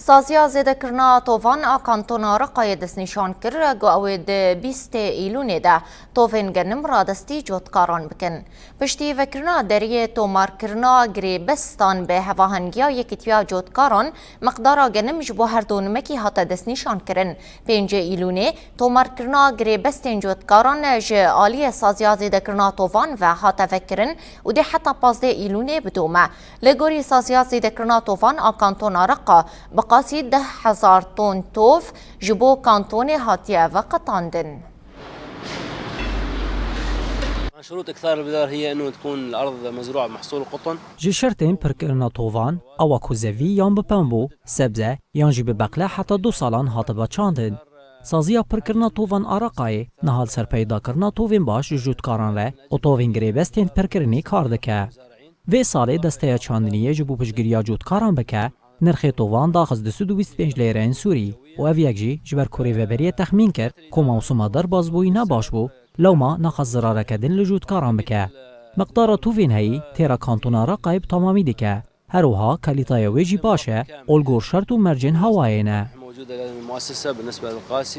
سازیا زیده کرنا توفان آکانتونا رقای دست نشان کر گوید 20 ایلونه ده توفین گنم را دستی جوتکاران بکن. پشتی وکرنا دریه تومار کرنا گری بستان به هواهنگیا یکیتیا جوتکاران مقدارا گنم جبو هر دونمکی حتا دست نشان کرن. 5 ایلونه تومار کرنا گری بستین جوتکاران ج آلی سازیا زیده کرنا توفان و حتا فکرن و ده حتا 15 ایلونه بدومه. لگوری سازیا زیده کرنا توفان آکانتونا رقا بقاسي 10,000 طن توف جبو كانتوني هاتيا وقطاندن. شروط إكثار البذار هي أنه تكون الأرض مزروعة بمحصول القطن. جي شرطين بركرنا طوفان أو كوزفي يان ببامبو سبزة يان جي ببقلة حتى 2 سالان هاتبا چاندن. سازیا پرکرنا توفان آرقای نهال سر پیدا کرنا توفین باش جوتکاران ره و توفین گریبستین پرکرنی کار دکه. وی ساله دسته چاندنیه جبو پشگیریا جوتکاران بکه نرخ توفان داخل 225 لیره سوری و او یکجی جبر کوری وبریه تخمین کرد که موسوم در بازبوی نباش بو لو ما نخص ضراره کدن لجوتکاران بکه. مقدار توفین هایی تیرا کانتونا را قایب تمامی دکه. هروها کلیتای ویجی باشه الگور شرط و مرجن هواینه. موجودة المؤسسة بالنسبة للقاسي